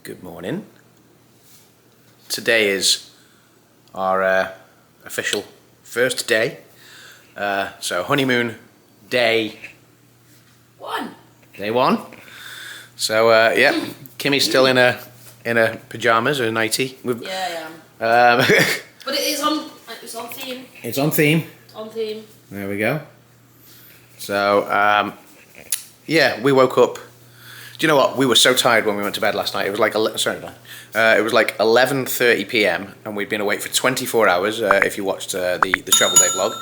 Good morning. Today is our official first day. So honeymoon day one. Day one. So yeah, Kimmy's still in her pajamas or nightie. Yeah, I am. But it's on theme. It's on theme. It's on theme. There we go. So yeah, we woke up. Do you know what? We were so tired when we went to bed last night. It was like it was like 11:30 p.m. and we'd been awake for 24 hours. If you watched the travel day vlog,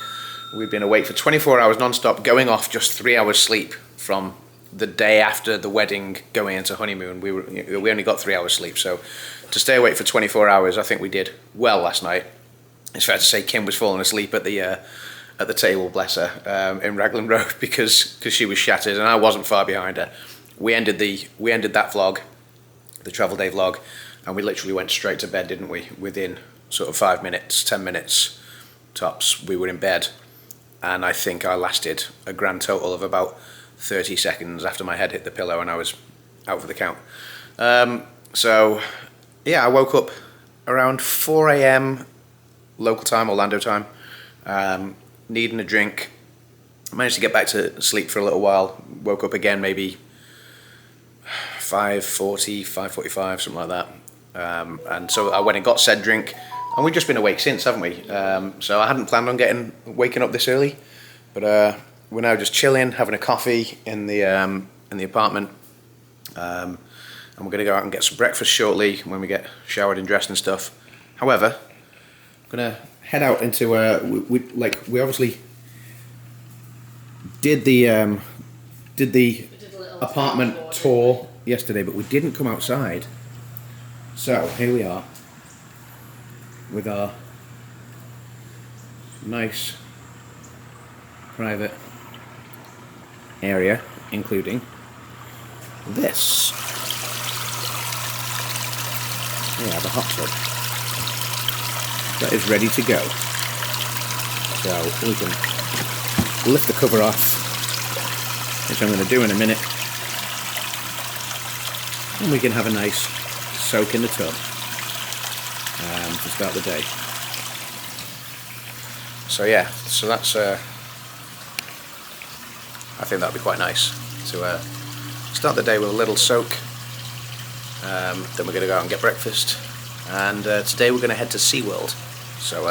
we'd been awake for 24 hours non-stop, going off just 3 hours sleep from the day after the wedding, going into honeymoon. We only got 3 hours sleep, so to stay awake for 24 hours, I think we did well last night. It's fair to say Kim was falling asleep at the table, bless her, in Raglan Road because she was shattered, and I wasn't far behind her. We ended that vlog, the travel day vlog, and we literally went straight to bed, didn't we? Within sort of 5 minutes, 10 minutes tops, we were in bed, and I think I lasted a grand total of about 30 seconds after my head hit the pillow and I was out for the count. So yeah, I woke up around 4 a.m. local time, Orlando time, needing a drink. Managed to get back to sleep for a little while. Woke up again maybe 5:40, 5:45, something like that. And so I went and got said drink, and we've just been awake since, haven't we? So I hadn't planned on waking up this early, but we're now just chilling, having a coffee in the apartment, and we're going to go out and get some breakfast shortly when we get showered and dressed and stuff. However, I'm going to head out into we obviously did the apartment tour yesterday, but we didn't come outside. So here we are with our nice private area, including this. Yeah, the hot tub that is ready to go. So we can lift the cover off, which I'm going to do in a minute, and we can have a nice soak in the tub to start the day. So yeah, so that's I think that'd be quite nice to start the day with a little soak. Then we're going to go out and get breakfast, and today we're going to head to SeaWorld. So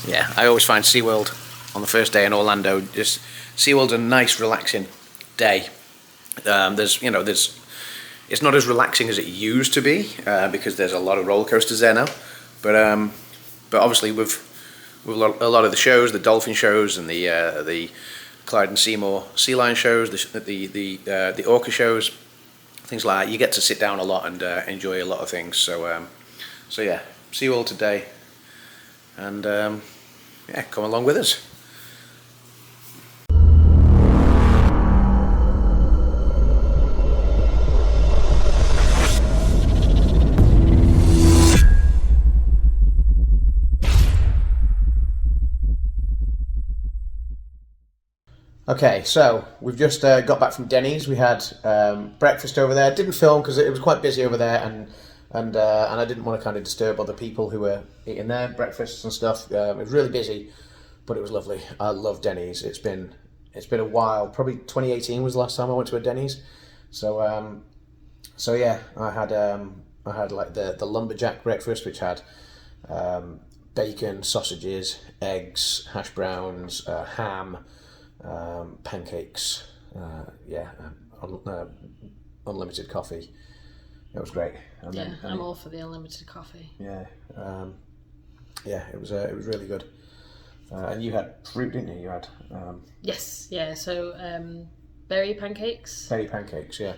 yeah, I always find SeaWorld on the first day in Orlando, just SeaWorld's a nice relaxing day. It's not as relaxing as it used to be because there's a lot of roller coasters there now, but obviously with a lot of the shows, the dolphin shows and the Clyde and Seymour sea lion shows, the orca shows, things like that, you get to sit down a lot and enjoy a lot of things. So yeah, SeaWorld today, and yeah, come along with us. Okay, so we've just got back from Denny's. We had breakfast over there. Didn't film because it was quite busy over there, and I didn't want to kind of disturb other people who were eating their breakfasts and stuff. It was really busy, but it was lovely. I love Denny's. It's been a while. Probably 2018 was the last time I went to a Denny's. So yeah, I had like the lumberjack breakfast, which had bacon, sausages, eggs, hash browns, ham. Pancakes, unlimited coffee. It was great. And I'm all for the unlimited coffee. Yeah, it was really good. And you had fruit, didn't you? You had yes, yeah. So berry pancakes. Berry pancakes, yeah.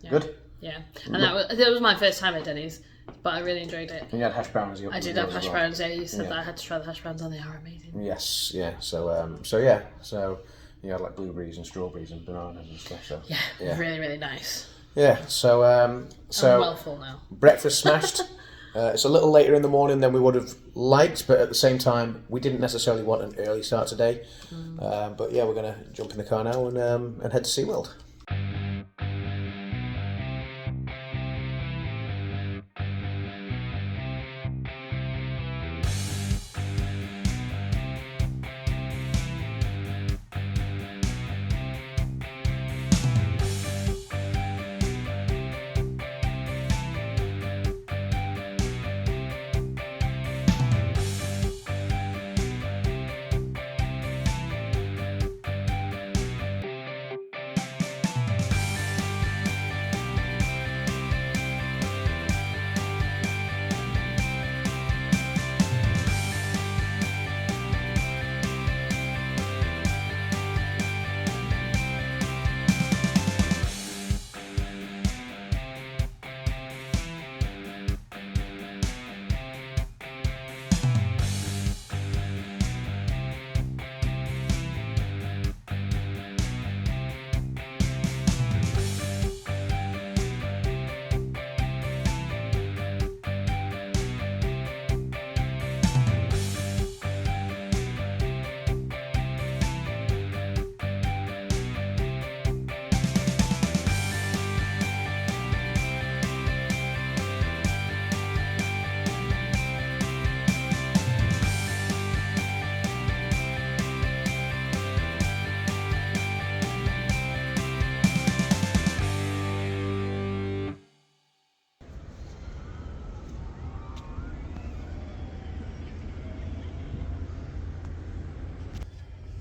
Good. Yeah, and that was my first time at Denny's, but I really enjoyed it. And you had hash browns. I did have hash browns. Yeah, you said that I had to try the hash browns, and they are amazing. Yes, yeah. So yeah, so you had like blueberries and strawberries and bananas and stuff. So yeah. Really, really nice. Yeah. So I'm well full now. Breakfast smashed. It's a little later in the morning than we would have liked, but at the same time, we didn't necessarily want an early start today. But yeah, we're gonna jump in the car now and head to SeaWorld.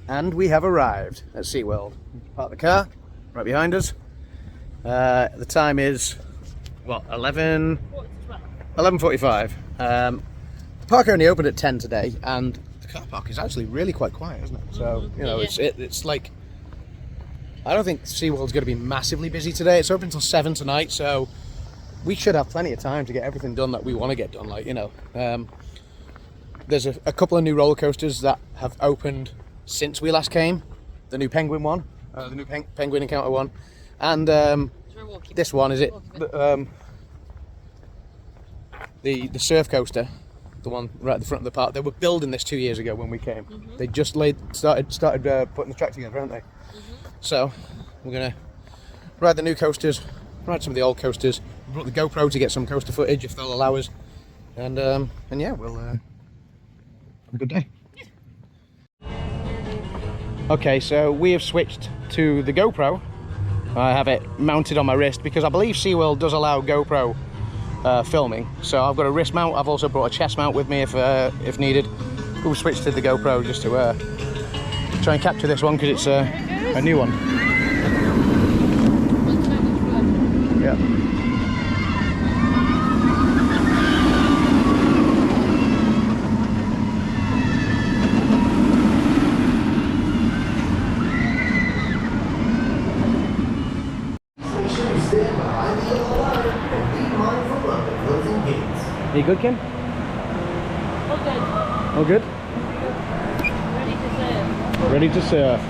And we have arrived at SeaWorld. Park the car right behind us. The time is, what, 11:45. The park only opened at 10 today, and the car park is actually really quite quiet, isn't it? So, you know, it's like, I don't think SeaWorld's going to be massively busy today. It's open until 7 tonight, so we should have plenty of time to get everything done that we want to get done. Like, you know, there's a couple of new roller coasters that have opened since we last came. The new Penguin one, the new Penguin Encounter one, and this one is it. The surf coaster, the one right at the front of the park. They were building this 2 years ago when we came. They just started putting the track together, haven't they? So we're gonna ride the new coasters, ride some of the old coasters. We brought the GoPro to get some coaster footage if they'll allow us, and yeah, we'll have a good day. Okay, so we have switched to the GoPro. I have it mounted on my wrist because I believe SeaWorld does allow GoPro filming. So I've got a wrist mount. I've also brought a chest mount with me if needed. We've switched to the GoPro just to try and capture this one because it's a new one. Yeah. You good, Kim? All good. All good? Ready to surf. Ready to surf.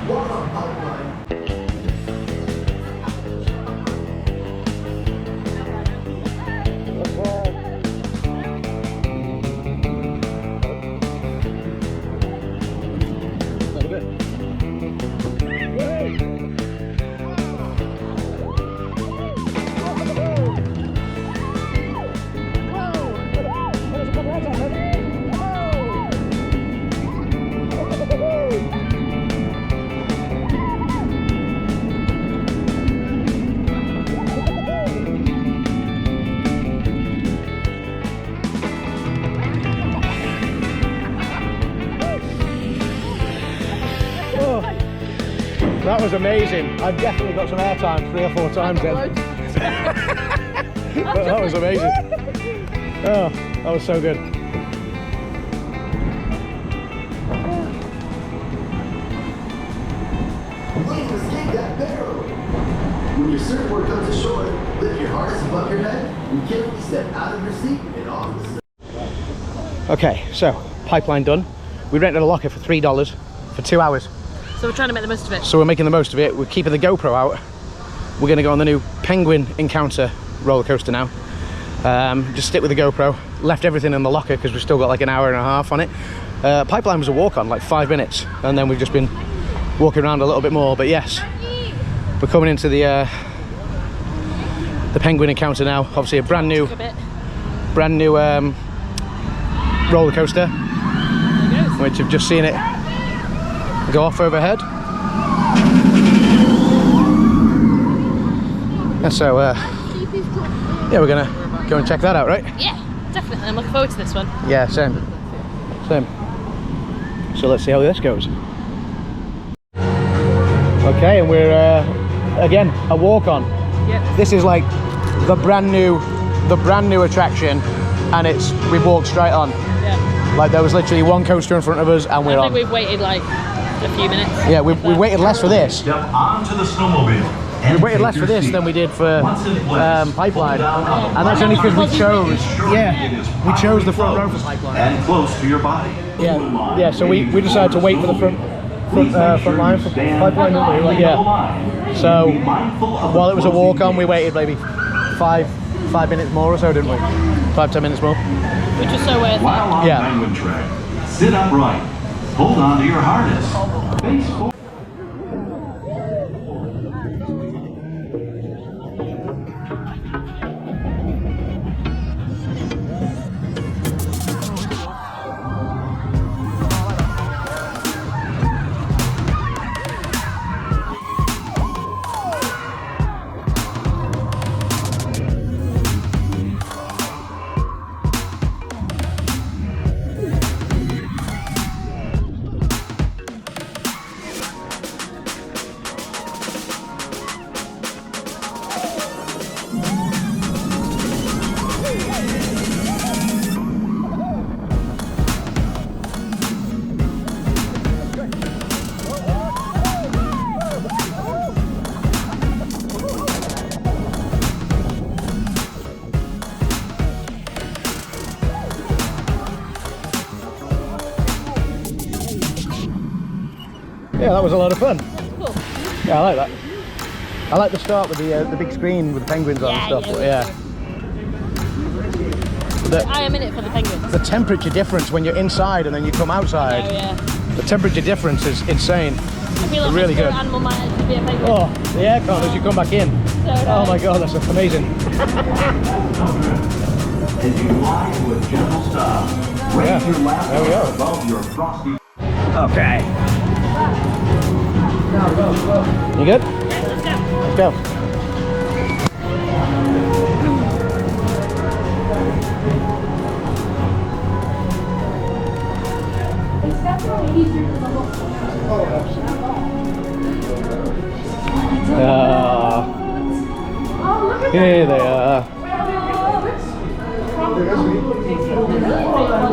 That was amazing. I've definitely got some airtime 3 or 4 times then. But that was amazing. Oh, that was so good. When your surfboard comes ashore, lift your harness above your head and carefully step out of your seat and off the surf. Okay, so pipeline done. We rented a locker for $3 for 2 hours. So we're trying to make the most of it. So we're making the most of it. We're keeping the GoPro out. We're going to go on the new Penguin Encounter roller coaster now. Just stick with the GoPro. Left everything in the locker because we've still got like an hour and a half on it. Pipeline was a walk on, like 5 minutes, and then we've just been walking around a little bit more. But yes, we're coming into the Penguin Encounter now. Obviously a brand new roller coaster, which I've just seen it go off overhead. And so yeah, we're gonna go and check that out, right? Yeah, definitely. I'm looking forward to this one. Yeah, same. So let's see how this goes. Okay, and we're again a walk on. Yep. This is like the brand new attraction, and we've walked straight on. Yeah. Like there was literally one coaster in front of us, and we're on. I think we've waited like a few minutes. Yeah, we waited less for this. Step onto the snowmobile. We waited less for this than we did for Pipeline, and that's only because we chose. Yeah, we chose the front row for Pipeline. And close to your body. Yeah. So we decided to wait for the front line for Pipeline, didn't we? Like, yeah. So while it was a walk on, we waited maybe five minutes more or so, didn't we? 5-10 minutes more. Which was so worth it. While on Yeah. Penguin track, sit upright. Hold on to your harness. Face forward. Yeah, that was a lot of fun. Cool. Yeah, I like that. I like the start with the big screen with the penguins on and stuff. I am in it for the penguins. The temperature difference when you're inside and then you come outside. Oh, yeah. The temperature difference is insane. I feel like Really my spirit good. animal might actually be a penguin. Oh, the aircon as you come back in. So Oh my god, that's amazing. As you glide with gentle style, raise Yeah, your lap there we go. above your frosty. Okay. You good? let's go. Let's go. Here they are.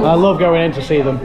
I love going in to see them.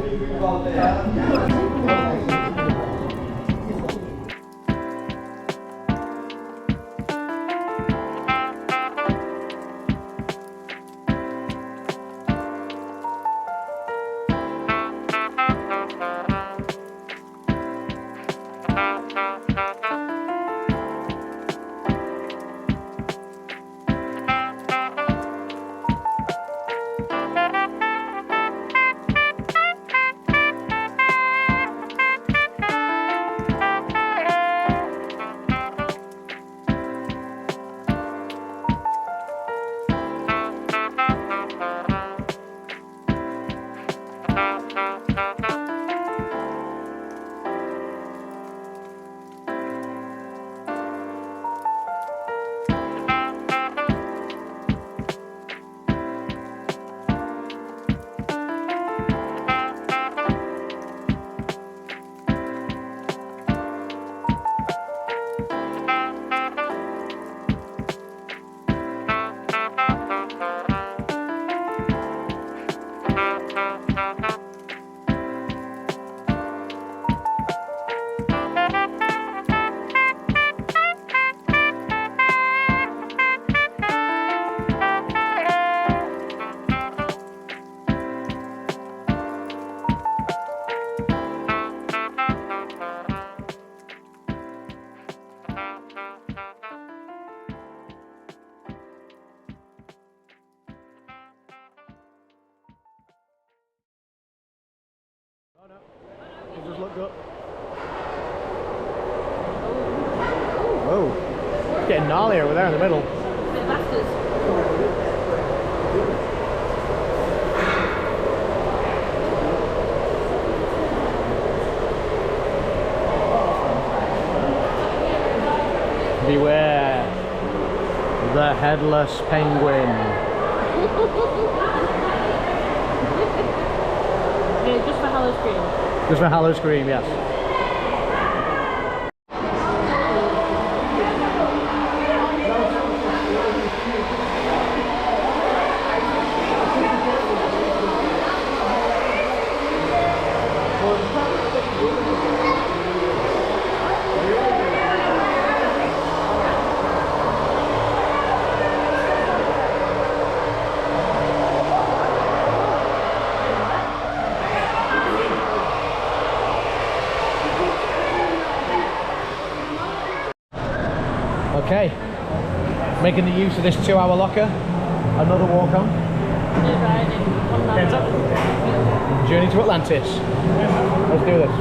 Just looked up. Whoa. It's getting gnarly over there in the middle. Bit bastards. Beware the headless penguin. Yeah, just for Hallow Scream. Just for Hallow Scream, yes. Okay, making the use of this 2-hour locker, another walk on. Journey to Atlantis. Let's do this.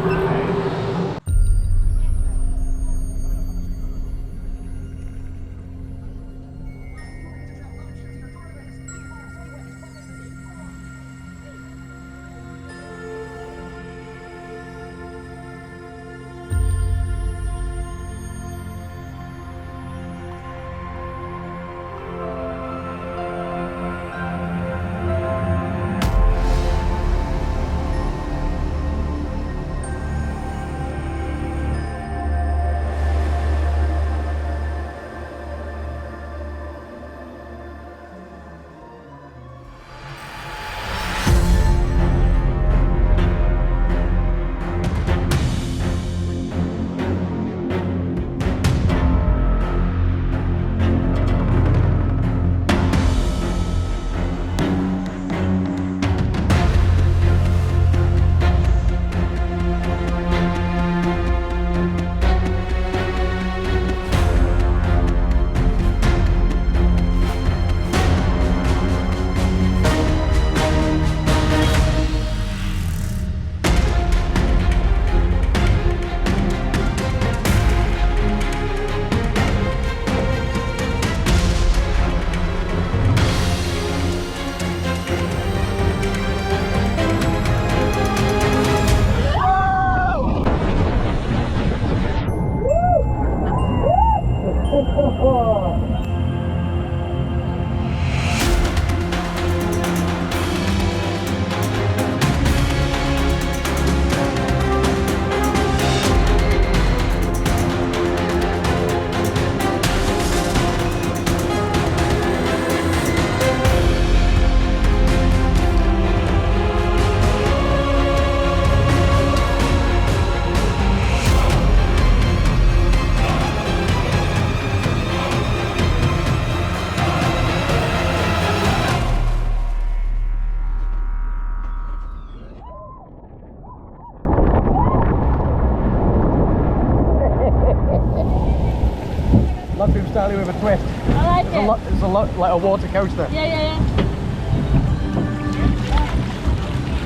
Slightly with a twist. I like it. It's a lot like a water coaster. Yeah.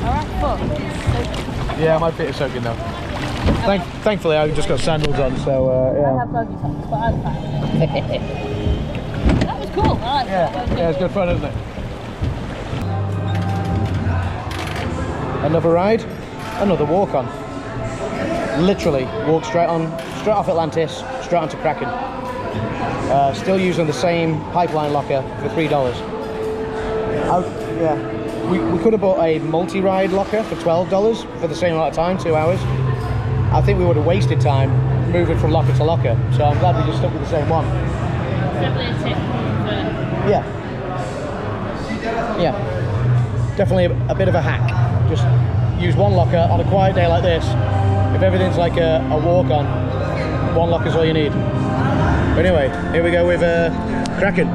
Alright, fuck. Yeah, my feet are soaking though. Thankfully, I just got sandals on, so I yeah. have doggy socks, but I'm fine. That was cool. I like that. Yeah, it's good fun, isn't it? Another ride, another walk on. Literally walk straight off Atlantis, straight onto Kraken. Still using the same pipeline locker for $3. Yeah, we could have bought a multi-ride locker for $12 for the same amount of time, 2 hours. I think we would have wasted time moving from locker to locker, so I'm glad we just stuck with the same one. Definitely a tip for... Yeah, definitely a bit of a hack. Just use one locker on a quiet day like this. If everything's like a walk-on, one locker's all you need. But anyway, here we go with Kraken.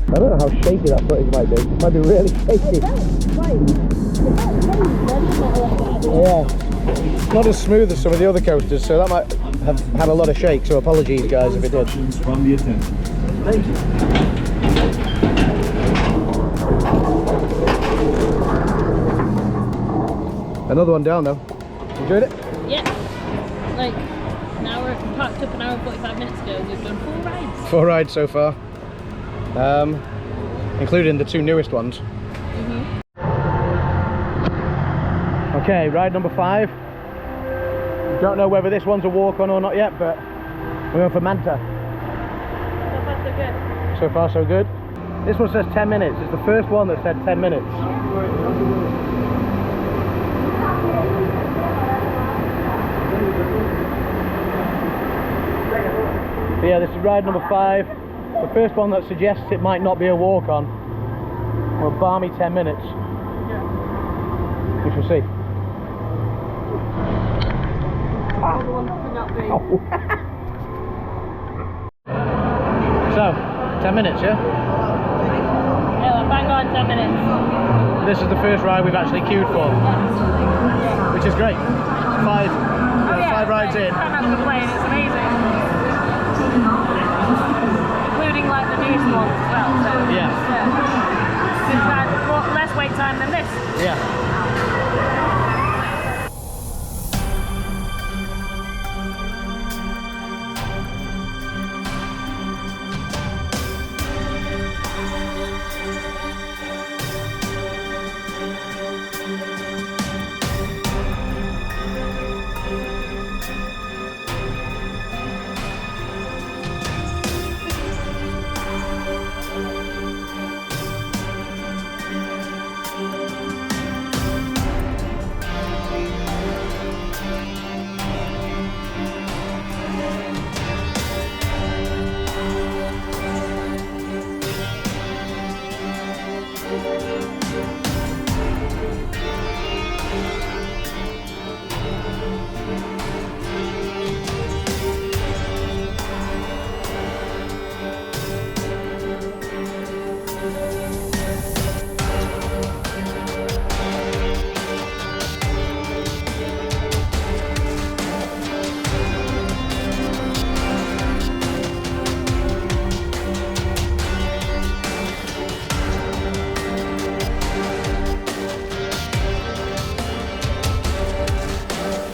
I don't know how shaky that footage might be. It might be really shaky. Yeah. It's not as smooth as some of the other coasters, so that might have had a lot of shake, so apologies guys if it did. From the attendant. Thank you. Another one down though. Enjoyed it? Yeah. Like, now we're parked up an hour and 45 minutes ago and we've done 4 rides. 4 rides so far. Including the 2 newest ones. Okay, ride number 5. Don't know whether this one's a walk-on or not yet, but we're going for Manta. So far so good. So far so good. This one says 10 minutes. It's the first one that said 10 minutes. But yeah, this is ride number 5. The first one that suggests it might not be a walk-on. Well, balmy 10 minutes. We shall see. Oh. So, 10 minutes, yeah? Yeah, bang on 10 minutes. This is the first ride we've actually queued for, which is great. 5 rides in. I'm not complain, it's amazing. Including like the newest ones as well. So, Yeah. We've had less wait time than this. Yeah.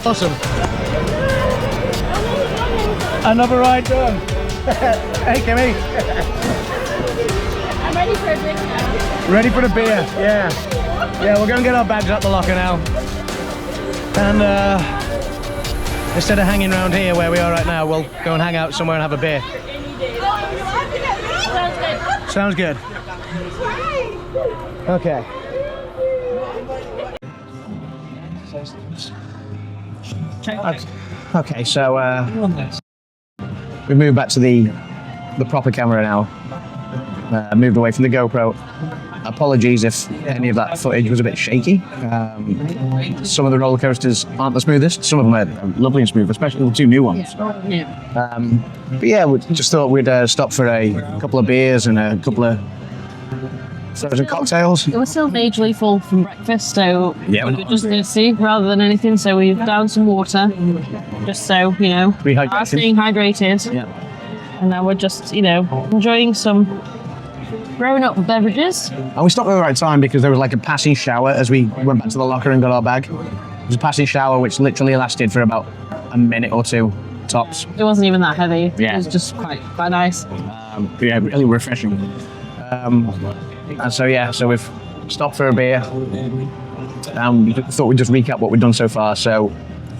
Awesome. Another ride done. Hey, Kimmy. I'm ready for a drink now. Ready for the beer? Yeah. Yeah, we're going to get our bags out the locker now. And instead of hanging around here where we are right now, we'll go and hang out somewhere and have a beer. Sounds good. Sounds good. Okay. Okay, so we moved back to the proper camera now. Moved away from the GoPro. Apologies if any of that footage was a bit shaky. Some of the roller coasters aren't the smoothest. Some of them are lovely and smooth, especially the two new ones. Yeah. But yeah, we just thought we'd stop for a couple of beers and a couple of frozen cocktails. It was still majorly full from breakfast, so Yeah, we were just thirsty rather than anything. So we've downed some water, just so Rehydrating. are staying hydrated. Yeah. And now we're just enjoying some grown-up beverages. And we stopped at the right time because there was like a passing shower as we went back to the locker and got our bag. It was a passing shower which literally lasted for about a minute or two tops. It wasn't even that heavy. Yeah. It was just quite nice. Yeah, really refreshing. And so we've stopped for a beer. Thought we'd just recap what we'd done so far. So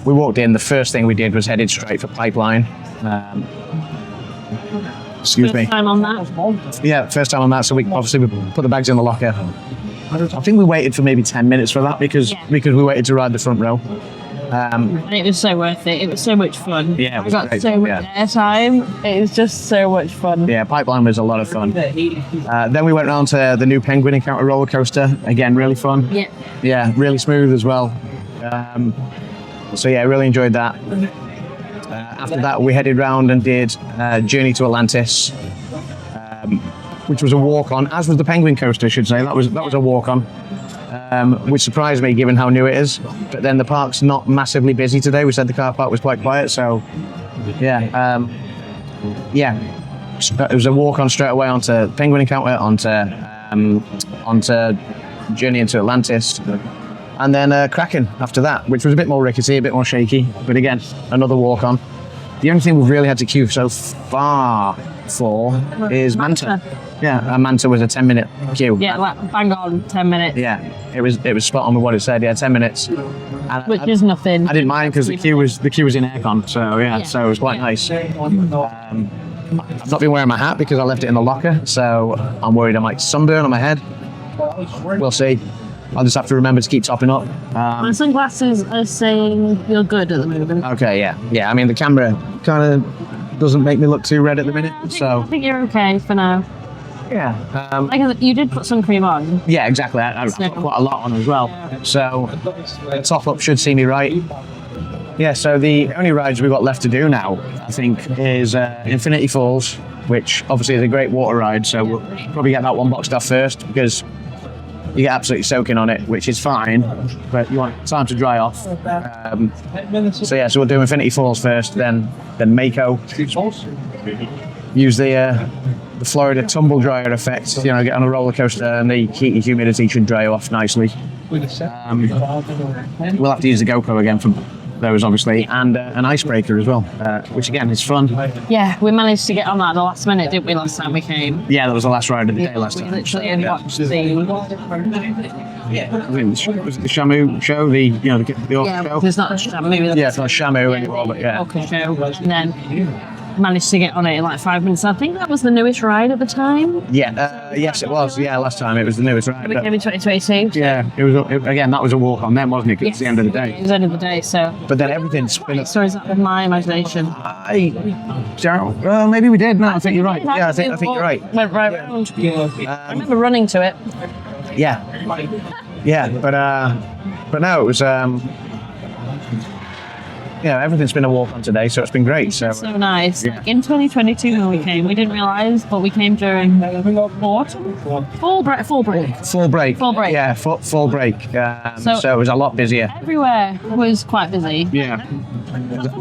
we walked in. The first thing we did was headed straight for Pipeline. Excuse me. First time on that. Yeah, first time on that. So we obviously put the bags in the locker. I think we waited for maybe 10 minutes for that because we waited to ride the front row. And it was so worth it. It was so much fun. Yeah, it was I got great. so much airtime. It was just so much fun. Yeah, Pipeline was a lot of fun. Then we went round to the new Penguin Encounter roller coaster. Again, really fun. Yeah. Yeah, really smooth as well. So yeah, really enjoyed that. After that, we headed round and did Journey to Atlantis, which was a walk-on, as was the Penguin coaster, I should say. That was a walk-on, which surprised me given how new it is. But then the park's not massively busy today. We said the car park was quite quiet, so yeah. It was a walk-on straight away onto Penguin Encounter, onto Journey into Atlantis. And then Kraken after that, which was a bit more rickety, a bit more shaky. But again, another walk-on. The only thing we've really had to queue so far for is Manta. Yeah, and Manta was a 10-minute queue. Yeah, like bang on 10 minutes. Yeah, it was spot on with what it said. Yeah, 10 minutes. And Which is nothing. I didn't mind because the queue was in aircon, so so it was quite nice. I've not been wearing my hat because I left it in the locker, so I'm worried I might sunburn on my head. We'll see. I'll just have to remember to keep topping up. My sunglasses are saying you're good at the moment. Okay, yeah. I mean, the camera kind of doesn't make me look too red at the minute, so I think you're okay for now. yeah. Like you did put sun cream on. Yeah, exactly. I put quite a lot on as well, so the top up should see me right. Yeah. So the only rides we've got left to do now, I think, is Infinity Falls, which obviously is a great water ride. So we'll probably get that one boxed off first because you get absolutely soaking on it, which is fine, but you want time to dry off. So we'll do Infinity Falls first, then Mako. Use the Florida tumble dryer effect. Get on a roller coaster and the heat and humidity should dry off nicely. We'll have to use the GoPro again for those, obviously, and an icebreaker as well, which again is fun. Yeah, we managed to get on that at the last minute, didn't we, last time we came? Yeah, that was the last ride of the day last time. We literally only watched the... Was it the Shamu show? The orca show? It's not Shamu. Yeah, it's not Shamu anymore, but yeah. Orca show. And then managed to get on it in like 5 minutes. I think that was the newest ride at the time. Yeah, yes it was. Yeah, last time it was the newest ride. We came in 2022. Yeah, again, that was a walk on then, wasn't it? 'Cause it's the end of the day. It was the end of the day, so... But then everything's been... So is that with my imagination? Well, maybe we did. No, I think you're right. Yeah, I think you're right. Went right round. I remember running to it. Yeah, but no, it was everything's been a walk on today, so it's been great. So nice. Yeah. In 2022 when we came, we didn't realise, but we came during autumn. Fall break. Full break. Yeah, full break. So it was a lot busier. Everywhere was quite busy. Yeah.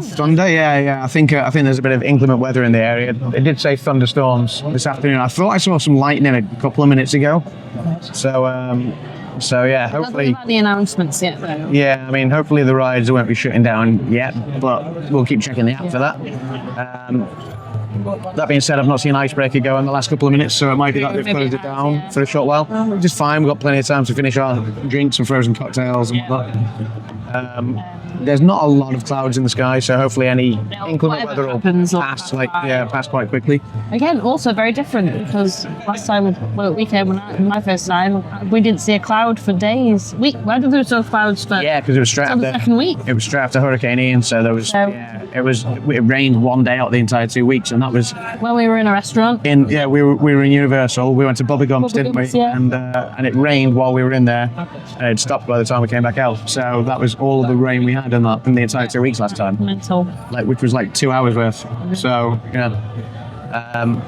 Sunday, yeah. I think there's a bit of inclement weather in the area. It did say thunderstorms this afternoon. I thought I saw some lightning a couple of minutes ago. So So yeah, Nothing hopefully. about the announcements yet, though. Yeah, I mean, hopefully the rides won't be shutting down yet, but we'll keep checking the app for that. That being said, I've not seen Icebreaker go in the last couple of minutes, so it might be that they've Maybe closed it it has, down yeah. for a short while. Which is fine, we've got plenty of time to finish our drinks and frozen cocktails and whatnot. There's not a lot of clouds in the sky, so hopefully any inclement whatever weather will happens will pass, pass by. pass quite quickly. Again, also very different because last time we came, my first time, we didn't see a cloud for days. Why did there no clouds for? Yeah, because it was straight Until the after. second week. It was straight after Hurricane Ian, so there was. So- It rained one day out the entire 2 weeks, and that was When we were in a restaurant. we were in Universal. We went to Bubblegums, didn't we? Bubblegums, yeah. And it rained while we were in there, and it stopped by the time we came back out. So that was all the rain we had in the entire 2 weeks last time, Mental. which was like 2 hours worth. So yeah.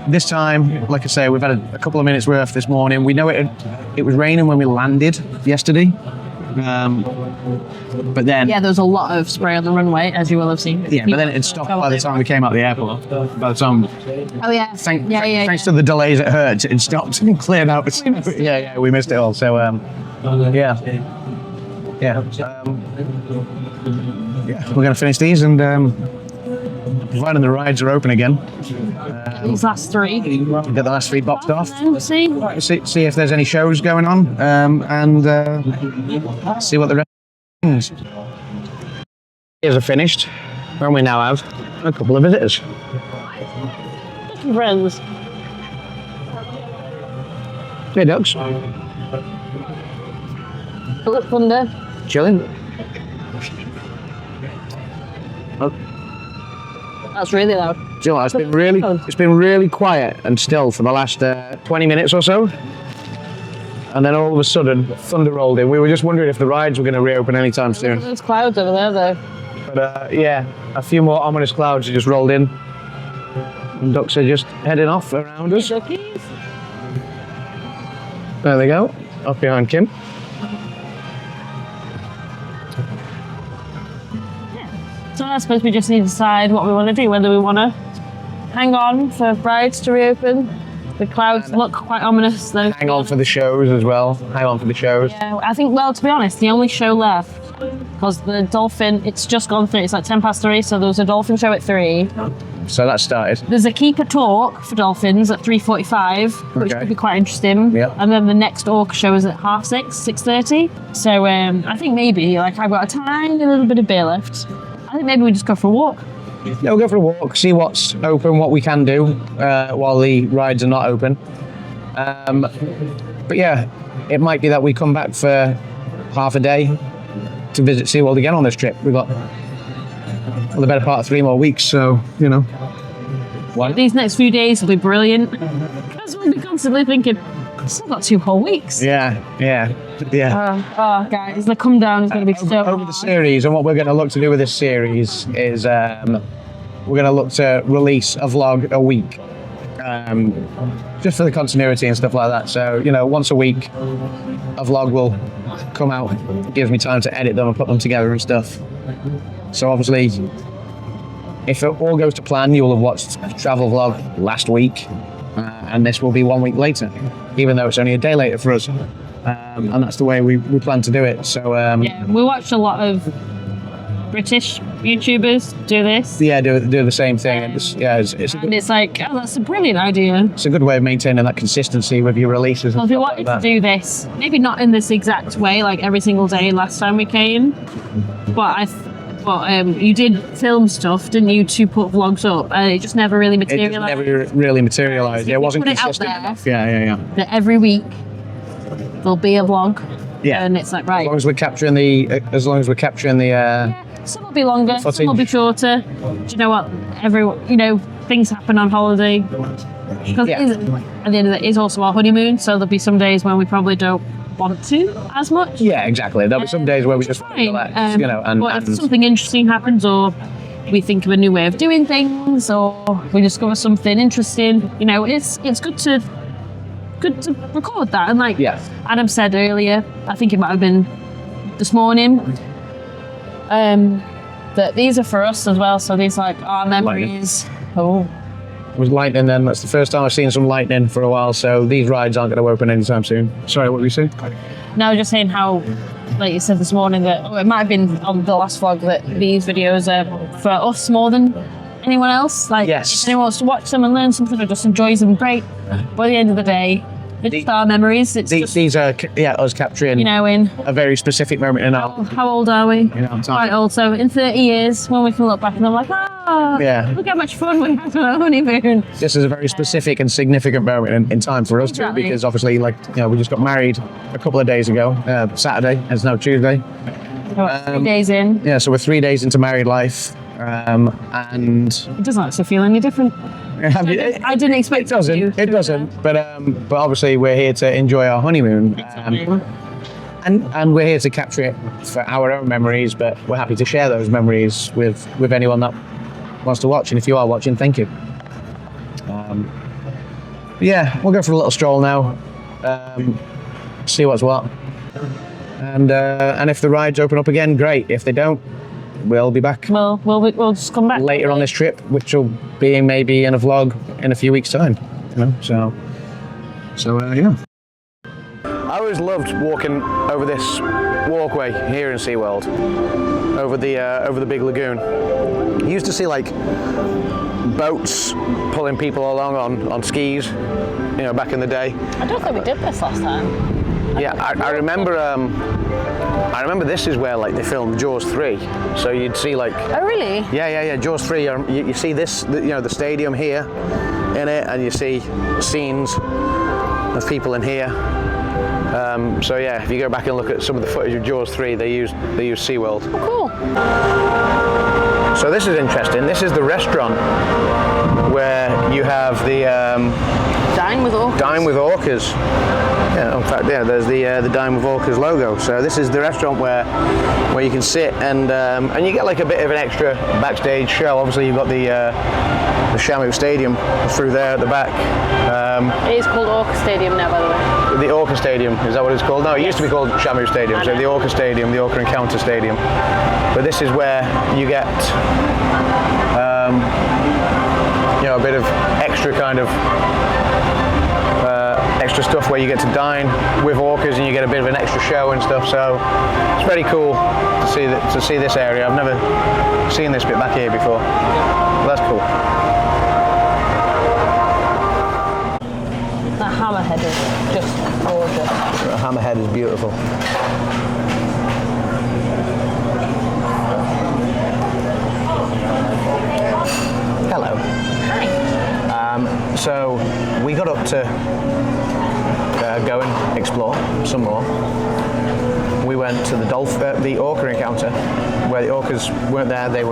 This time, like I say, we've had a couple of minutes worth this morning. We know it was raining when we landed yesterday. But then Yeah, there was a lot of spray on the runway, as you will have seen. but then it stopped by the time we came out the airport. By the time, Oh yeah. thanks to the delays it hurt, it stopped and cleared out. We missed it all. So we're gonna finish these and providing the rides are open again, These last three. get the last 3 boxed off. See? See if there's any shows going on, and see what the rest is. Here's are finished, and we now have a couple of visitors. Friends. Hey, ducks. Philip Thunder. Chilling. That's really loud. Do you know what, it's been really quiet and still for the last 20 minutes or so. And then all of a sudden, thunder rolled in. We were just wondering if the rides were going to reopen anytime soon. There's clouds over there, though. But a few more ominous clouds just rolled in. And ducks are just heading off around us. Duckies. There they go, off behind Kim. So I suppose we just need to decide what we want to do, whether we want to hang on for rides to reopen. The clouds look quite ominous, though. Hang on for the shows as well. Hang on for the shows. Yeah, I think, well, to be honest, the only show left, because the dolphin, it's just gone through, it's like 3:10, so there was a dolphin show at 3. So that started. There's a keeper talk for dolphins at 3:45, which Okay. could be quite interesting. Yeah. And then the next orca show is at 6:30. So I think maybe, like, I've got a tiny little bit of beer left. I think maybe we just go for a walk. Yeah, we'll go for a walk, see what's open, what we can do while the rides are not open. But yeah, it might be that we come back for half a day to visit SeaWorld again on this trip. We've got the better part of 3 more weeks, so, you know. Why not? These next few days will be brilliant. Because we'll be constantly thinking, I've still got 2 whole weeks. Yeah. Oh, guys, the come down is going to be so Over the series, and what we're going to look to do with this series is we're going to look to release a vlog a week, just for the continuity and stuff like that. So, you know, once a week, a vlog will come out. It gives me time to edit them and put them together and stuff. So obviously, if it all goes to plan, you will have watched a travel vlog last week, and this will be 1 week later, even though it's only a day later for us. And that's the way we plan to do it. So Yeah, we watched a lot of British YouTubers do this. yeah, do the same thing. And it's And it's like, oh, that's a brilliant idea. it's a good way of maintaining that consistency with your releases. Well, And if you stuff wanted like to that. do this, maybe not in this exact way, like every single day last time we came, but you did film stuff, didn't you, to put vlogs up, and it just never really It just materialised. never really materialised. So It if you wasn't put it out consistent there- enough. Yeah. That every week there'll be a vlog. Yeah. And it's like, As right. long as we're capturing the Some will be longer, footage. some will be shorter. Do you know what? Things happen on holiday. Because Yeah. at the end of it is also our honeymoon, so there'll be some days when we probably don't want to as much. yeah, exactly. There'll be some days where we just want to Fine. relax, you know, But if and something interesting happens, or we think of a new way of doing things, or we discover something interesting, it's good to record that. And like Yeah. Adam said earlier, I think it might have been this morning, that these are for us as well. So these like our memories. Oh, was lightning then. That's the first time I've seen some lightning for a while, so these rides aren't going to open anytime soon. Sorry, what were you saying? No, just saying how, like you said this morning, that it might have been on the last vlog that these videos are for us more than anyone else. Like, yes. if anyone wants to watch them and learn something or just enjoys them, great. But at the end of the day, it's just our memories. It's just, these are us capturing, you know, in a very specific moment in our. how old are we? I'm Quite old. So in 30 years, when we can look back and I'm like, yeah, look how much fun we had on our honeymoon. This is a very specific and significant moment in time for us too, Exactly. because obviously, like, you know, we just got married a couple of days ago, Saturday, it's now Tuesday. 3 days in. Yeah, so we're 3 days into married life, and It doesn't actually feel any different. I didn't expect it doesn't. It doesn't. But obviously we're here to enjoy our honeymoon, and we're here to capture it for our own memories. But we're happy to share those memories with anyone that wants to watch. And if you are watching, thank you. Yeah, we'll go for a little stroll now, see what's what, and if the rides open up again, great. If they don't, we'll be back. We'll just come back Later on this trip, which will be maybe in a vlog in a few weeks' time. You know, so yeah. I always loved walking over this walkway here in SeaWorld, over the big lagoon. You used to see like boats pulling people along on skis, you know, back in the day. I don't think we did this last time. Yeah, I remember. I remember this is where like they filmed Jaws 3. So you'd see like. Oh really? Yeah. Jaws 3. You see this, you know, the stadium here, in it, and you see scenes of people in here. So yeah, if you go back and look at some of the footage of Jaws 3, they use SeaWorld. Cool. So this is interesting. This is the restaurant where you have the Dine with Orcas. Dine with Orcas. Yeah, in fact, yeah, there's the Dine with Orcas logo. So this is the restaurant where you can sit and you get like a bit of an extra backstage show. Obviously, you've got the Shamu Stadium through there at the back. It is called Orca Stadium now, by the way. The Orca Stadium, is that what it's called? No, it used to be called Shamu Stadium. So the Orca Stadium, the Orca Encounter Stadium. But this is where you get you know, a bit of extra kind of extra stuff where you get to dine with orcas and you get a bit of an extra show and stuff. So it's very cool to see this area. I've never seen this bit back here before. But that's cool. That hammerhead is just gorgeous. The hammerhead is beautiful. Hello. Hi. So we got up to go and explore some more. We went to the orca encounter, where the orcas weren't there. They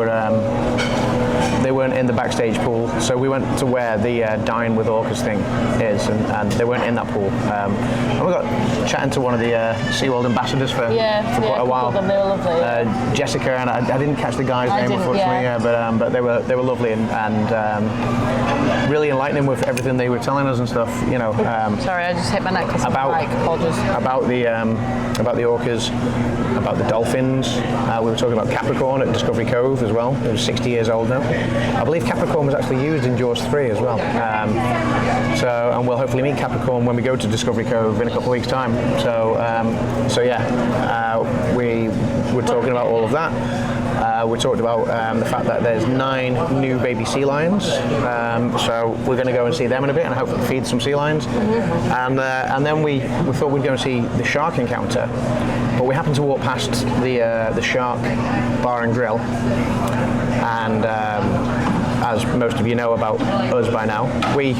weren't in the backstage pool. So we went to where the Dine with Orcas thing is, and they weren't in that pool. And we got chatting to one of the SeaWorld ambassadors for quite a while. They were lovely. Jessica, and I didn't catch the guy's name unfortunately, but they were lovely and really enlightening with everything they were telling us and stuff. You know. Sorry, I just hit my necklace about the orcas, about the dolphins. We were talking about Capricorn at Discovery Cove as well. It was 60 years old now. I believe Capricorn was actually used in Jaws 3 as well. And we'll hopefully meet Capricorn when we go to Discovery Cove in a couple of weeks' time. We were talking about all of that. We talked about the fact that there's 9 new baby sea lions. So we're going to go and see them in a bit and hopefully feed some sea lions. And then we thought we'd go and see the shark encounter. But we happened to walk past the Shark Bar and Grill. And as most of you know about us by now, we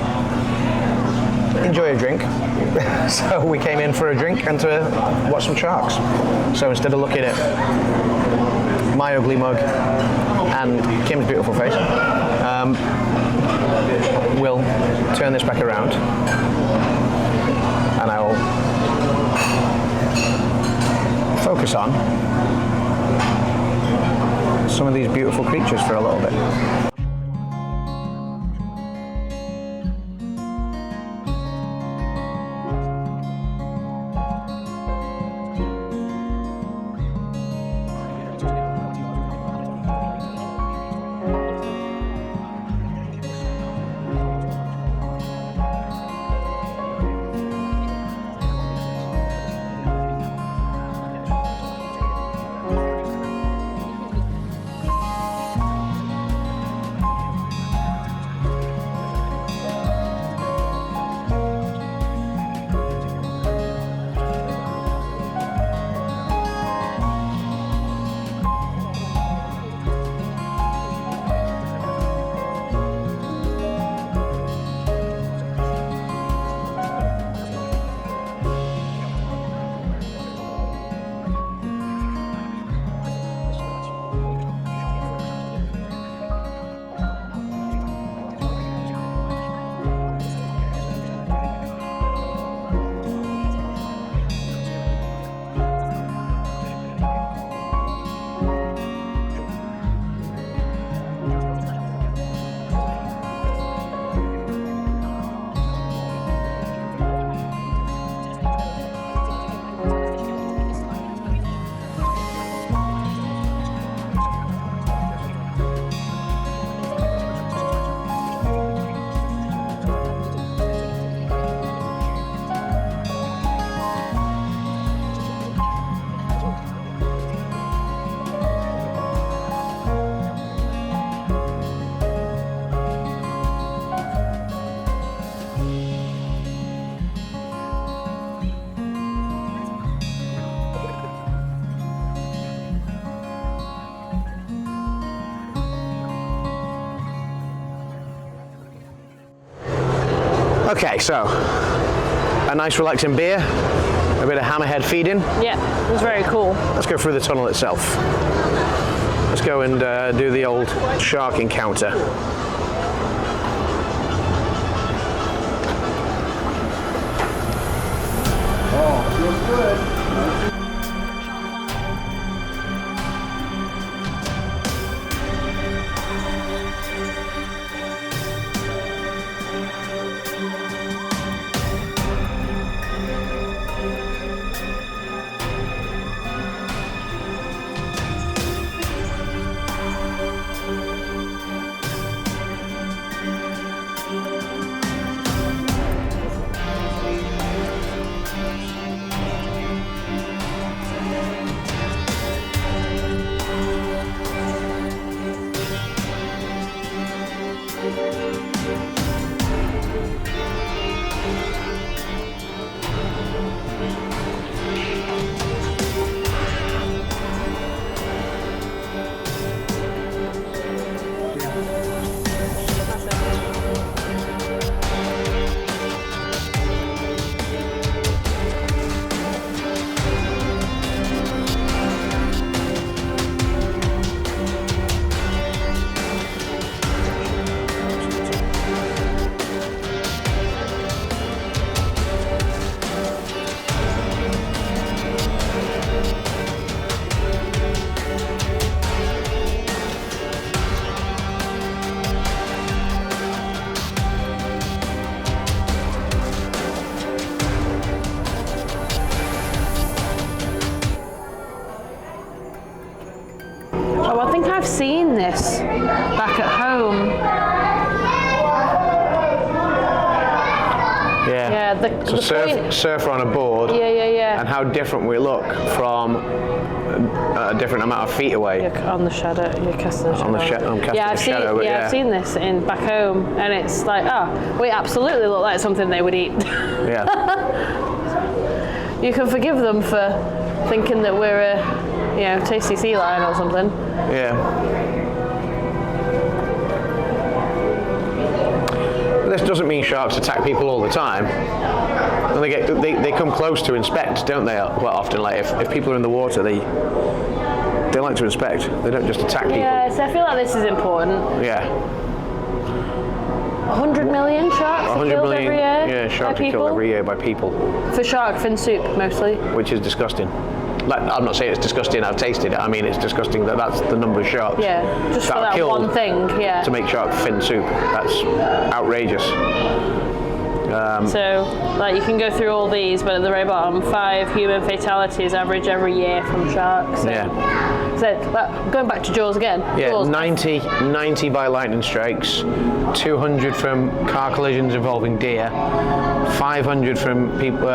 enjoy a drink. So we came in for a drink and to watch some sharks. So instead of looking at my ugly mug and Kim's beautiful face, we'll turn this back around and I will focus on some of these beautiful creatures for a little bit. Okay, so a nice relaxing beer, a bit of hammerhead feeding. Yeah, it was very cool. Let's go through the tunnel itself. Let's go and do the old shark encounter. Oh, feels good. Oh, I think I've seen this back at home. Yeah. Yeah, So surfer on a board. Yeah. And how different we look from a different amount of feet away. You're on the shadow. You're casting the shadow. I'm casting I've the shadow. seen. I've seen this in back home, and it's like, oh, we absolutely look like something they would eat. Yeah. You can forgive them for thinking that we're a, tasty sea lion or something. Yeah. This doesn't mean sharks attack people all the time. And they come close to inspect, don't they? Quite often, like if people are in the water, they like to inspect. They don't just attack people. Yeah, so I feel like this is important. Yeah. 100 million sharks are killed every year. Yeah, sharks are killed every year by people. For shark fin soup, mostly. Which is disgusting. Like, I'm not saying it's disgusting, I've tasted it. I mean, it's disgusing that's the number of sharks. Yeah, just for that one thing, yeah. To make shark fin soup. That's outrageous. So, like, you can go through all these, but at the very bottom, 5 human fatalities average every year from sharks. So, Yeah. So, going back to Jaws again. Yeah, Jaws. 90 by lightning strikes, 200 from car collisions involving deer, 500 from people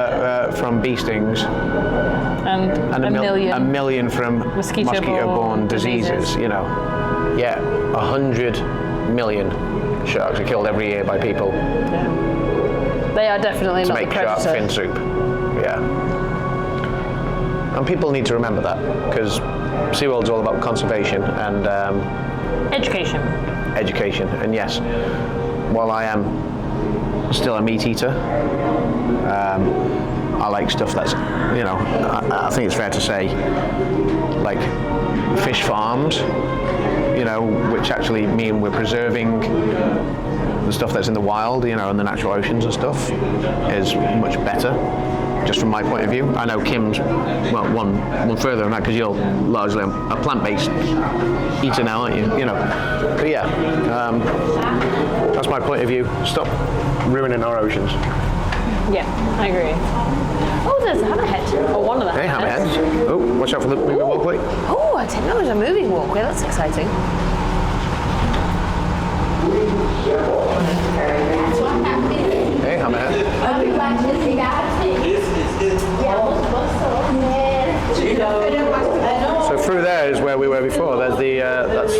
from bee stings, and a million from mosquito-borne diseases. You know, yeah, 100 million sharks are killed every year by people. Yeah. They are definitely to not make the shark predator. fin soup. Yeah. And people need to remember that, because SeaWorld's all about conservation and education. And yes, while I am still a meat eater, I like stuff that's, I think it's fair to say, like fish farms, which actually mean we're preserving the stuff that's in the wild, in the natural oceans and stuff, is much better, just from my point of view. I know Kim's, well, one further than that, because you're largely a plant-based eater now, aren't you? But yeah, that's my point of view. Stop ruining our oceans. Yeah, I agree. Oh, there's a hammerhead, or one of the Hey, hammerheads. hammerheads. Oh, watch out for the moving walkway. Oh, I didn't know it was a moving walkway. That's exciting. Hey, hammerhead. So through there is where we were before. There's the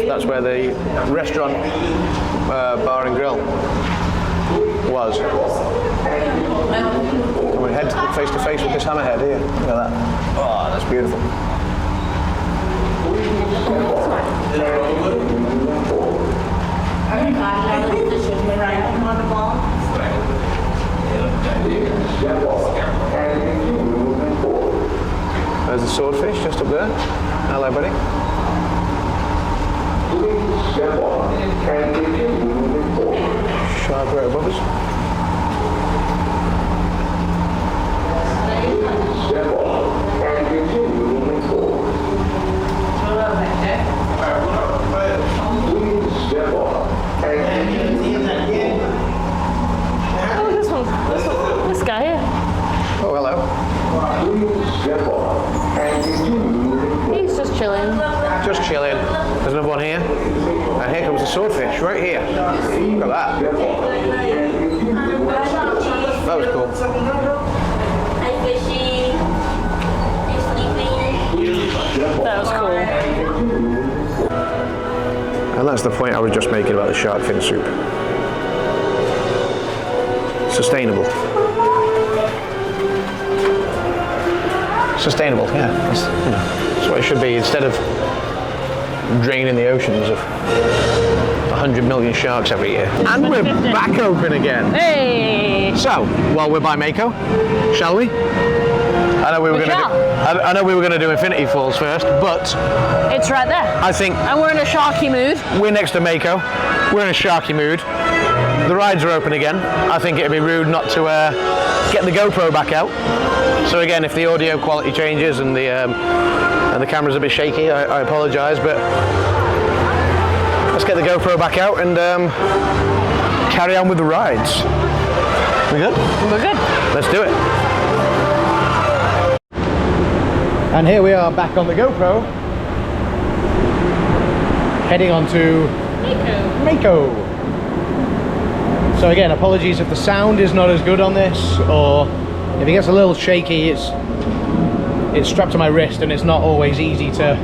that's where the restaurant, bar and grill was. And we head face to face with this hammerhead here. Look at that. Oh, that's beautiful. swordfish just up there. Hello, buddy. Shark right above us. Oh, this guy here. Oh, hello. He's just chilling. Just chilling. There's another one here. And here comes the swordfish, right here. Look at that. That was cool. Hi, fishy. You're sleeping. That was cool. And that's the point I was just making about the shark fin soup. Sustainable. Sustainable, yeah. That's what it should be. Instead of draining the oceans of 100 million sharks every year. And we're back open again. Hey! So, while we're by Mako, shall we? I know we were going to do Infinity Falls first, but It's right there. I think And we're in a sharky mood. we're next to Mako. We're in a sharky mood. The rides are open again. I think it'd be rude not to get the GoPro back out. So again, if the audio quality changes and the camera's a bit shaky, I apologise, but let's get the GoPro back out and carry on with the rides. We good? We're good. Let's do it. And here we are back on the GoPro, heading on to Mako. So again, apologies if the sound is not as good on this, or if it gets a little shaky. It's strapped to my wrist and it's not always easy to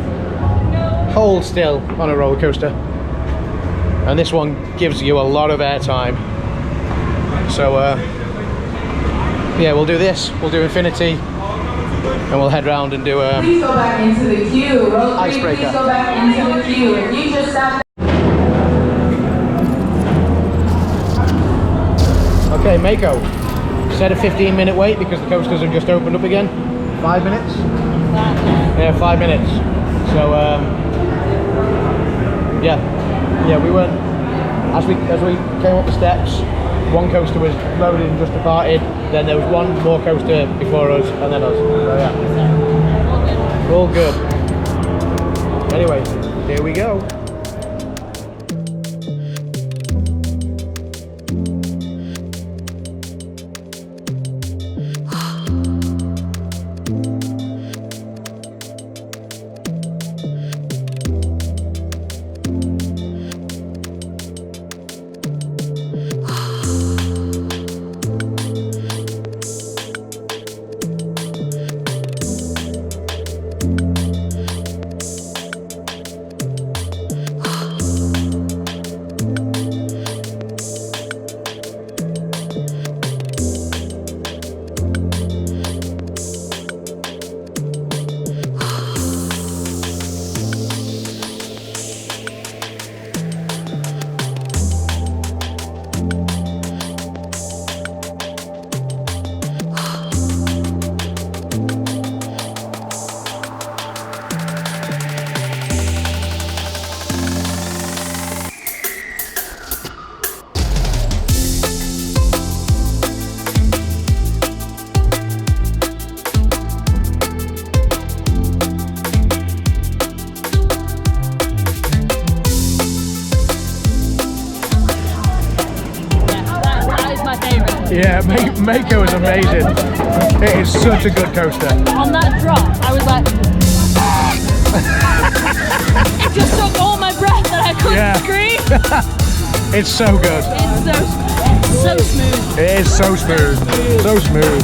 hold still on a roller coaster. And this one gives you a lot of airtime. So yeah, we'll do this. We'll do Infinity, and we'll head round and do Please go back into the queue. Row 3, Icebreaker. please go back into the queue. If you just sat Okay, Mako. Set a 15-minute wait because the coasters have just opened up again. 5 minutes? Yeah, 5 minutes. So yeah, we went as we came up the steps. One coaster was loaded and just departed. Then there was one more coaster before us, and then us. So yeah, all good. Anyway, here we go. Yeah, Mako is amazing. It is such a good coaster. On that drop, I was like, it just took all my breath and I couldn't scream. It's so good. It's so smooth. It is so smooth. So smooth.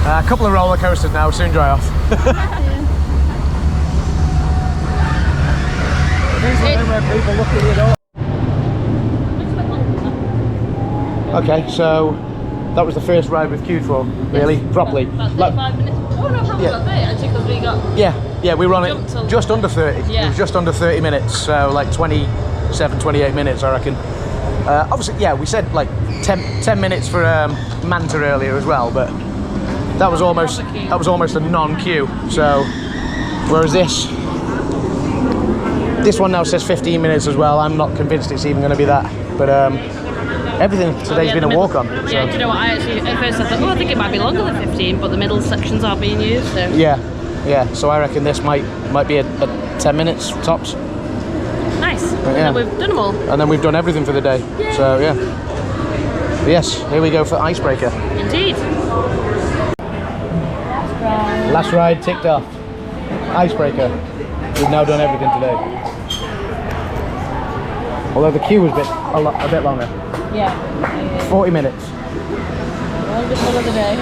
A couple of roller coasters now, soon dry off. Okay, so that was the first ride we've queued for, really, properly. About 35 minutes. Oh no, probably about 30 actually, because we got... Yeah, we were on it just under 30. Yeah. It was just under 30 minutes, so like 27, 28 minutes, I reckon. Obviously, yeah, we said like 10 minutes for Manta earlier as well, but that was almost a non-queue. So, whereas this one now says 15 minutes as well. I'm not convinced it's even going to be that, but everything today's been a walk-on. Yeah, So. do you know what? I actually at first I thought, I think it might be longer than 15, but the middle sections are being used. So. Yeah. So I reckon this might be a 10 minutes tops. Nice. Yeah. And then we've done them all. And then we've done everything for the day. Yay. So yeah. Yes, here we go for Icebreaker. Indeed. Last ride ticked off. Icebreaker. We've now done everything today. Although the queue was a bit longer. Yeah. 40 minutes. Longest one of the day.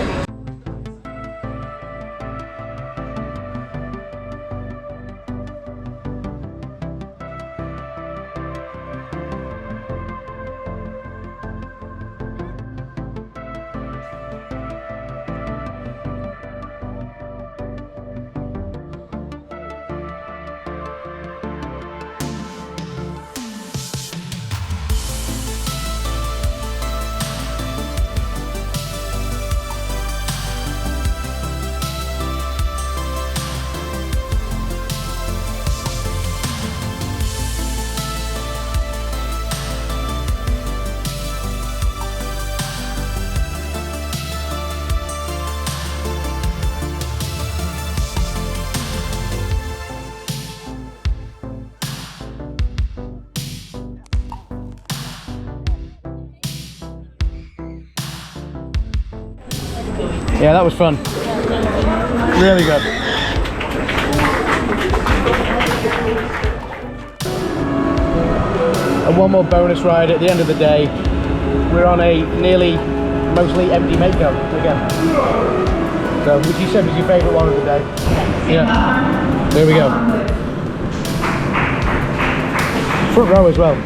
Yeah, that was fun. Really good. And one more bonus ride at the end of the day. We're on a nearly mostly empty Mako again. So, which you said was your favourite one of the day. Yeah. There we go. Front row as well.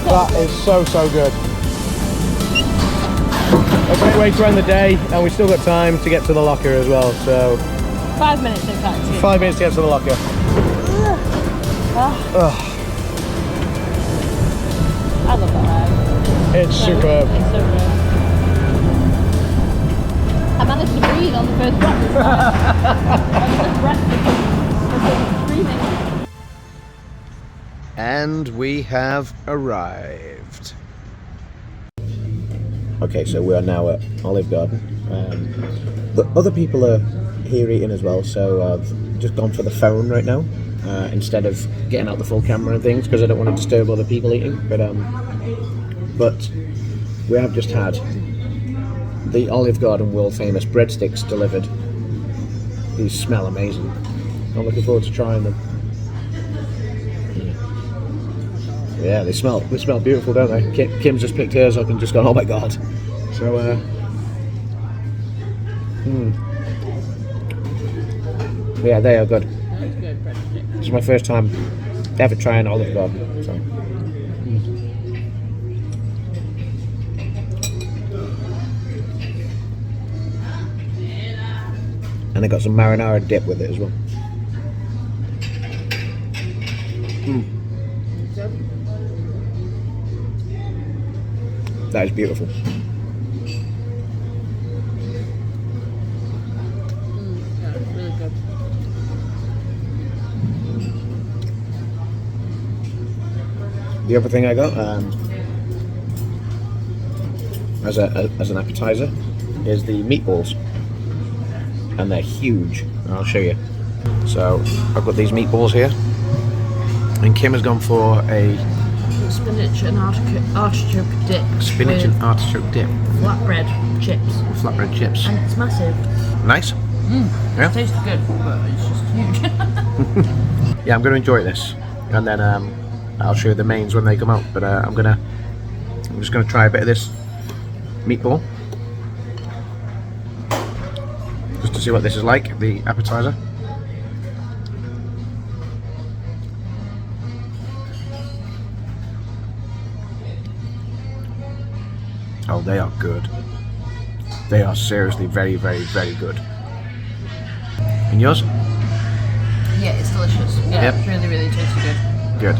That is so good. A great way to end the day, and we've still got time to get to the locker as well, so... 5 minutes in fact. 5 minutes to get to the locker. I love that ride. It's superb. It's so good. I managed to breathe on the first block this time. I was just breath because I was screaming. And we have arrived. Okay, so we are now at Olive Garden. But other people are here eating as well, so I've just gone for the phone right now instead of getting out the full camera and things because I don't want to disturb other people eating. But we have just had the Olive Garden world famous breadsticks delivered. These smell amazing. I'm looking forward to trying them. Yeah, they smell beautiful, don't they? Kim's just picked hers up and just gone, oh my god. So, yeah, they are good. That's good breadstick. This is my first time ever trying Olive Garden. So. And I got some marinara dip with it as well. That is beautiful. Yeah, really good. The other thing I got as an appetizer is the meatballs, and they're huge. I'll show you. So I've got these meatballs here, and Kim has gone for a Spinach and artichoke dip. spinach and artichoke dip Flatbread chips. with flatbread chips. And it's massive. Nice. Yeah. It tastes good, but it's just huge. Yeah, I'm going to enjoy this, and then I'll show you the mains when they come out. But I'm just going to try a bit of this meatball, just to see what this is like, the appetizer. Oh, they are good. They are seriously very, very, very good. And yours? Yeah, it's delicious. Yeah, Yep. it's really, really tasty good. Good.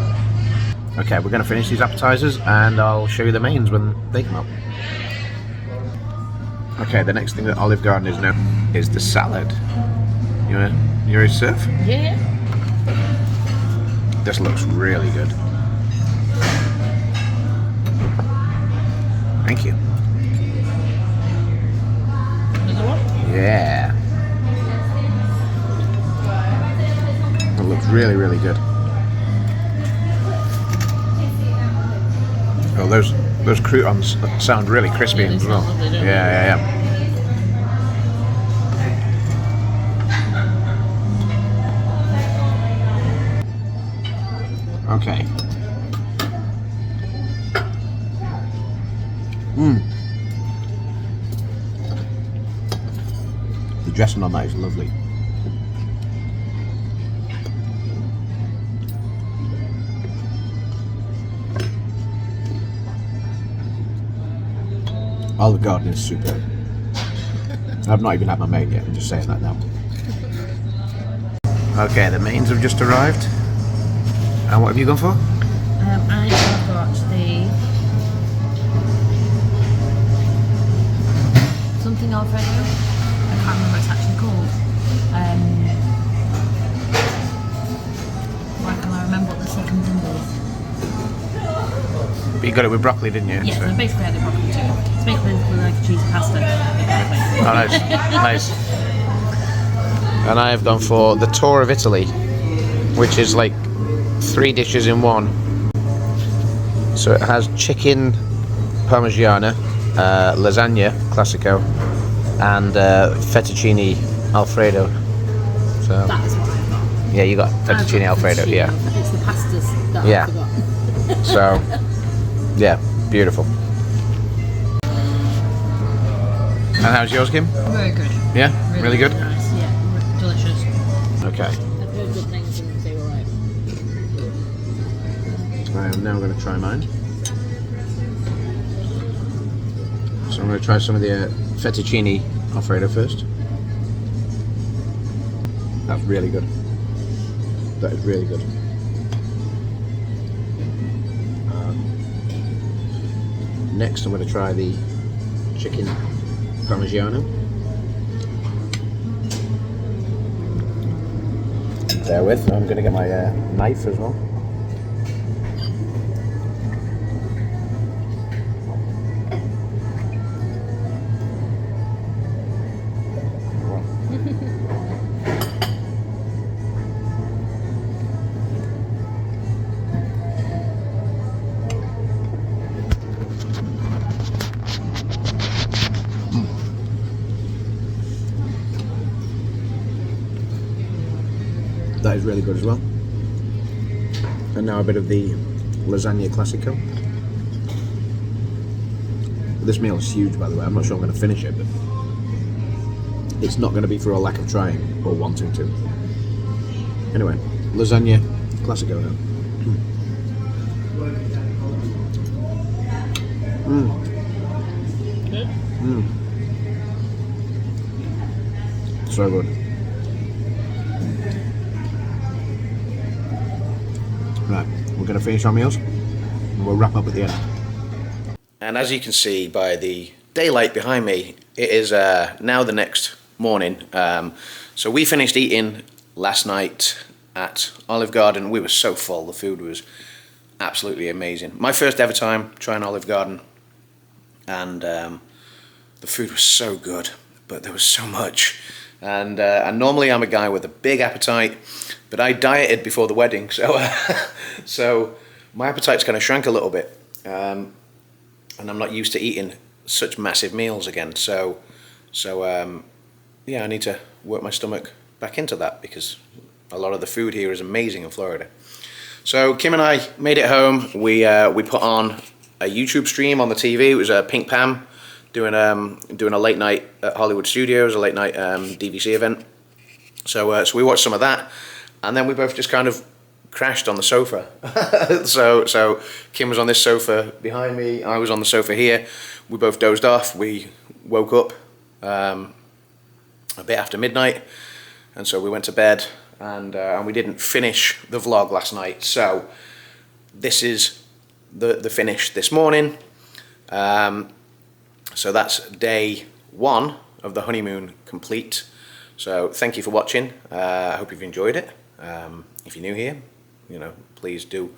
Okay, we're going to finish these appetizers and I'll show you the mains when they come up. Okay, the next thing that Olive Garden is now is the salad. You ready to serve? Yeah. This looks really good. Thank you. Another one? Yeah. It looks really, really good. Oh, those croutons sound really crispy Yeah, they as well. sound lovely, don't they? Yeah. Okay. The dressing on that is lovely. Olive Garden is superb. I've not even had my main yet, I'm just saying that now. Okay, the mains have just arrived. And what have you gone for? I have got the something Alfredo. I can't remember what it's actually called. Why can't I remember what the second thing is? But you got it with broccoli, didn't you? Yes, So- so basically I had the broccoli too. It's basically like a cheesy pasta. Oh, nice. And I have gone for the tour of Italy, which is like 3 dishes in one. So it has chicken parmigiana, lasagna classico, and fettuccine alfredo. So That is what I've got. yeah, you got fettuccine alfredo. Fettuccine. Yeah. It's the pastas that Yeah. I forgot. So yeah, beautiful. And how's yours, Kim? Very good. Yeah, really good. Nice. Yeah, delicious. Okay. I've heard good things and they were right. I am now going to try mine. So I'm going to try some of the fettuccine alfredo first. That's really good. That is really good. Next I'm going to try the chicken parmigiano. Bear with, I'm going to get my knife as well. That is really good as well. And now a bit of the lasagna classico. This meal is huge, by the way. I'm not sure I'm going to finish it, but it's not going to be for a lack of trying or wanting to. Anyway, lasagna classico now. So good. Right, we're going to finish our meals and we'll wrap up at the end. And as you can see by the daylight behind me, it is now the next morning. So we finished eating last night at Olive Garden. We were so full. The food was absolutely amazing. My first ever time trying Olive Garden, and the food was so good, but there was so much. And normally I'm a guy with a big appetite, but I dieted before the wedding, so so my appetite's kind of shrank a little bit, and I'm not used to eating such massive meals again. So yeah, I need to work my stomach back into that, because a lot of the food here is amazing in Florida. So Kim and I made it home. We put on a YouTube stream on the TV. It was Pink Pam doing a late night at Hollywood Studios, a late night DVC event. So we watched some of that, and then we both just kind of crashed on the sofa. so Kim was on this sofa behind me. I was on the sofa here. We both dozed off. We woke up a bit after midnight, and so we went to bed, and we didn't finish the vlog last night. So this is the finish this morning. So that's day 1 of the honeymoon complete. So thank you for watching. I hope you've enjoyed it. If you're new here, you know, please do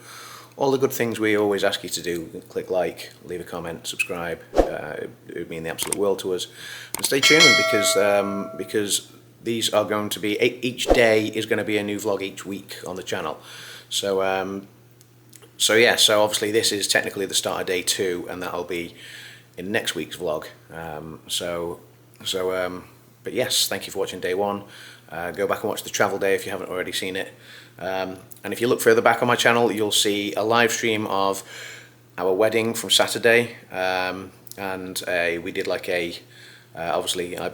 all the good things we always ask you to do. Click like, leave a comment, subscribe. It would mean the absolute world to us. And stay tuned, because these are going to be, each day is going to be a new vlog each week on the channel. So yeah, so obviously this is technically the start of day 2, and that'll be in next week's vlog. But yes, thank you for watching day 1. Go back and watch the travel day if you haven't already seen it. And if you look further back on my channel, you'll see a live stream of our wedding from Saturday. And we did like obviously I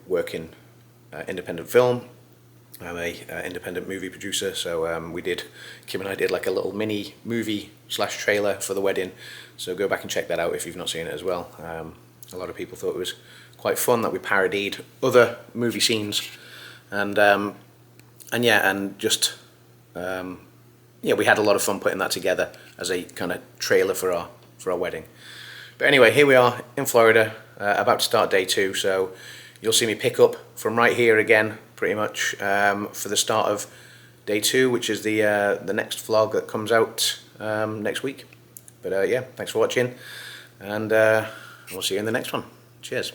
work in independent film. I'm a independent movie producer, so Kim and I did like a little mini movie / trailer for the wedding. So go back and check that out if you've not seen it as well. A lot of people thought it was quite fun that we parodied other movie scenes, and we had a lot of fun putting that together as a kind of trailer for our wedding. But anyway, here we are in Florida, about to start day 2. So you'll see me pick up from right here again, pretty much, for the start of day 2, which is the next vlog that comes out next week. But yeah, thanks for watching, and we'll see you in the next one. Cheers.